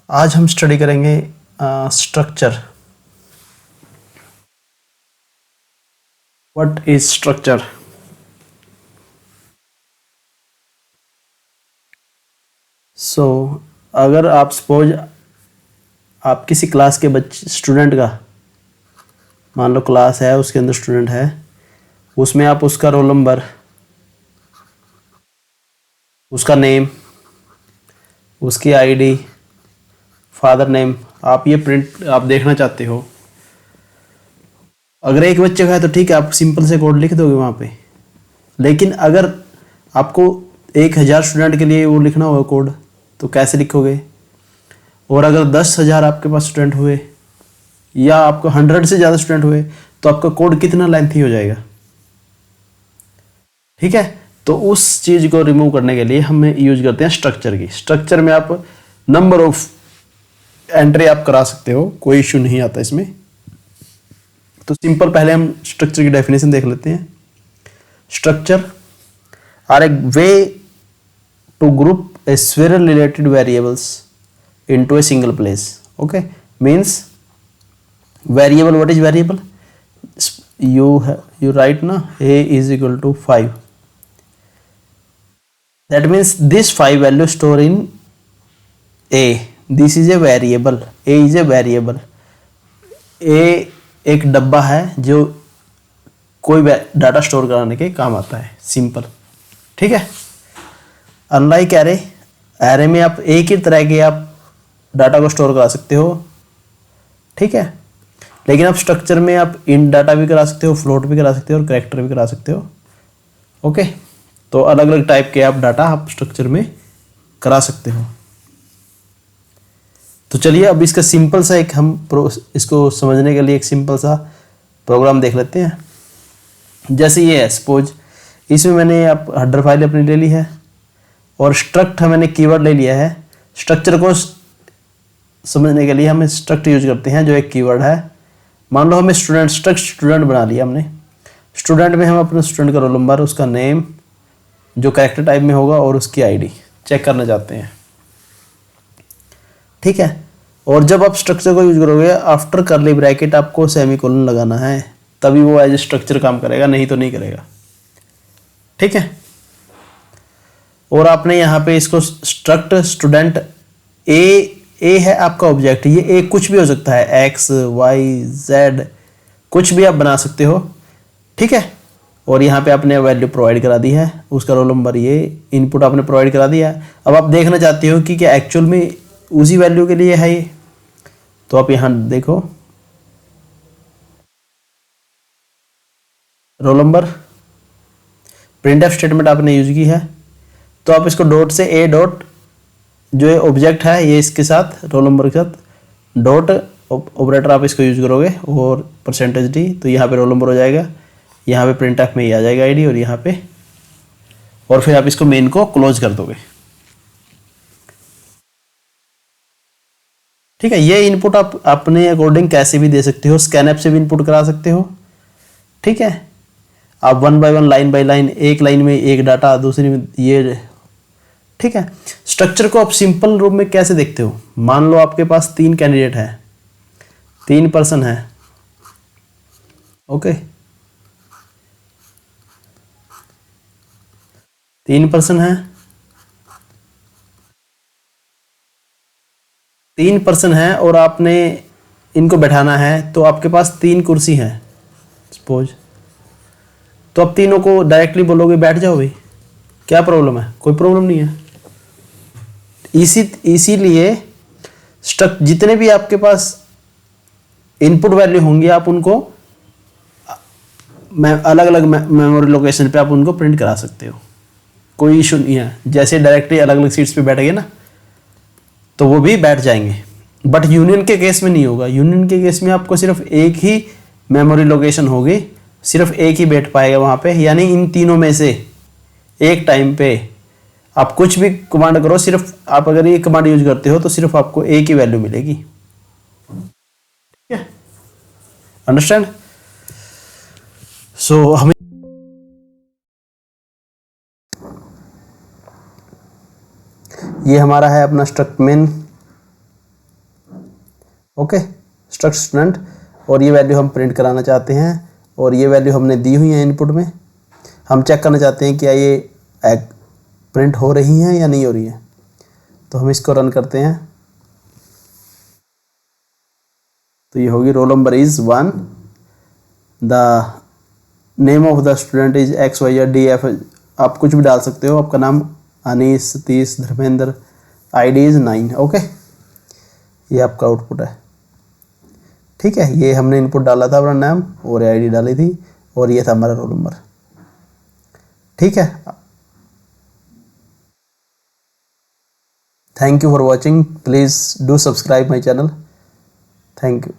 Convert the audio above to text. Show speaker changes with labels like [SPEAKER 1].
[SPEAKER 1] आज हम स्टडी करेंगे structure. What is structure? So अगर आप सपोज आप किसी क्लास के बच्चे स्टूडेंट का, मान लो क्लास है, उसके अंदर स्टूडेंट है, उसमें आप उसका रोल नंबर, उसका नेम, उसकी आईडी, फादर नेम, आप ये प्रिंट आप देखना चाहते हो। अगर एक बच्चे का है तो ठीक है, आप सिंपल से कोड लिख दोगे वहाँ पे। लेकिन अगर आपको 1000 स्टूडेंट के लिए वो लिखना होगा कोड, तो कैसे लिखोगे? और अगर 10,000 आपके पास स्टूडेंट हुए या आपको 100 से ज़्यादा स्टूडेंट हुए तो आपका कोड कितना लेंथी हो जाएगा। ठीक है, तो उस चीज़ को रिमूव करने के लिए हम यूज करते हैं स्ट्रक्चर की। स्ट्रक्चर में आप नंबर ऑफ एंट्री आप करा सकते हो, कोई इश्यू नहीं आता इसमें। तो सिंपल पहले हम स्ट्रक्चर की डेफिनेशन देख लेते हैं। Structure are a way to group a several related variables into a single place. Okay, means variable, what is variable? You write na a is equal to 5. That means this 5 value store in a. This is a variable. A is a variable. a एक डब्बा है जो कोई data store कराने के काम आता है। सिंपल, ठीक है। अनलाइक एरे, एरे में आप एक ही तरह के आप डाटा को स्टोर करा सकते हो, ठीक है। लेकिन आप स्ट्रक्चर में आप इन डाटा भी करा सकते हो, फ्लोट भी करा सकते हो और कैरेक्टर भी करा सकते हो। ओके, तो अलग अलग टाइप के आप डाटा आप स्ट्रक्चर में करा सकते हो। तो चलिए अब इसका सिंपल सा एक हम इसको समझने के लिए एक सिंपल सा प्रोग्राम देख लेते हैं। जैसे ये है, सपोज इसमें मैंने आप हेडर फाइल अपनी ले ली है और स्ट्रक्ट मैंने कीवर्ड ले लिया है। स्ट्रक्चर को समझने के लिए हम स्ट्रक्ट यूज करते हैं जो एक कीवर्ड है। मान लो हमें स्ट्रक्ट स्टूडेंट बना लिया हमने। स्टूडेंट में हम अपने स्टूडेंट का रोल नंबर, उसका नेम जो कैरेक्टर टाइप में होगा और उसकी आईडी चेक करना चाहते हैं, ठीक है। और जब आप स्ट्रक्चर को यूज करोगे, आफ्टर करली ब्रैकेट आपको सेमीकोलन लगाना है, तभी वो एज ए स्ट्रक्चर काम करेगा, नहीं तो नहीं करेगा, ठीक है। और आपने यहाँ पे इसको स्ट्रक्ट स्टूडेंट ए है आपका ऑब्जेक्ट। ये ए कुछ भी हो सकता है, एक्स वाई जेड, कुछ भी आप बना सकते हो, ठीक है। और यहाँ पे आपने वैल्यू प्रोवाइड करा दी है, उसका रोल नंबर, ये इनपुट आपने प्रोवाइड करा दिया है। अब आप देखना चाहते हो कि क्या एक्चुअल में उसी वैल्यू के लिए है ये, तो आप यहाँ देखो रोल नंबर, प्रिंटफ स्टेटमेंट आपने यूज की है, तो आप इसको डॉट से ए डॉट जो है ऑब्जेक्ट है ये इसके साथ रोल नंबर के साथ डॉट ऑपरेटर आप इसको यूज करोगे और %d, तो यहाँ पे रोल नंबर हो जाएगा, यहाँ पे प्रिंटफ में ये आ जाएगा आईडी और यहाँ पे, और फिर आप इसको मेन को क्लोज कर दोगे, ठीक है। ये इनपुट आप अपने अकॉर्डिंग कैसे भी दे सकते हो, स्कैनएप से भी इनपुट करा सकते हो, ठीक है। आप 1 बाय 1 लाइन बाय लाइन, एक लाइन में एक डाटा, दूसरी में ये, ठीक है। स्ट्रक्चर को आप सिंपल रूप में कैसे देखते हो? मान लो आपके पास 3 कैंडिडेट है, 3 पर्सन है, ओके, 3 पर्सन है, 3 पर्सन है और आपने इनको बैठाना है, तो आपके पास 3 कुर्सी हैं सपोज, तो आप तीनों को डायरेक्टली बोलोगे बैठ जाओ भाई, क्या प्रॉब्लम है? कोई प्रॉब्लम नहीं है। इसीलिए जितने भी आपके पास इनपुट वैल्यू होंगी आप उनको अलग अलग मेमोरी लोकेशन पे आप उनको प्रिंट करा सकते हो, कोई इशू नहीं है। जैसे डायरेक्टली अलग अलग सीट्स पे बैठ गए ना, तो वो भी बैठ जाएंगे, बट यूनियन के केस में नहीं होगा। यूनियन के केस में आपको सिर्फ एक ही मेमोरी लोकेशन होगी, सिर्फ एक ही बैठ पाएगा वहाँ पे, यानी इन तीनों में से एक टाइम पे आप कुछ भी कमांड करो, सिर्फ आप अगर ये कमांड यूज करते हो तो सिर्फ आपको एक ही वैल्यू मिलेगी, ठीक है। अंडरस्टैंड? सो हमें ये हमारा है अपना struct main, okay, struct student, और ये वैल्यू हम प्रिंट कराना चाहते हैं और ये वैल्यू हमने दी हुई है इनपुट में। हम चेक करना चाहते हैं क्या ये प्रिंट हो रही हैं या नहीं हो रही है। तो हम इसको रन करते हैं, तो ये होगी roll number is 1, the name of the student is XYZ DF, आप कुछ भी डाल सकते हो, आपका नाम Anees, Satish, Dharmendra, ID is 9। Okay, ये आपका आउटपुट है। ठीक है, ये हमने इनपुट डाला था अपना नाम और ID डाली थी और ये था हमारा रोल नंबर। ठीक है, thank you for watching, please do subscribe my channel, thank you.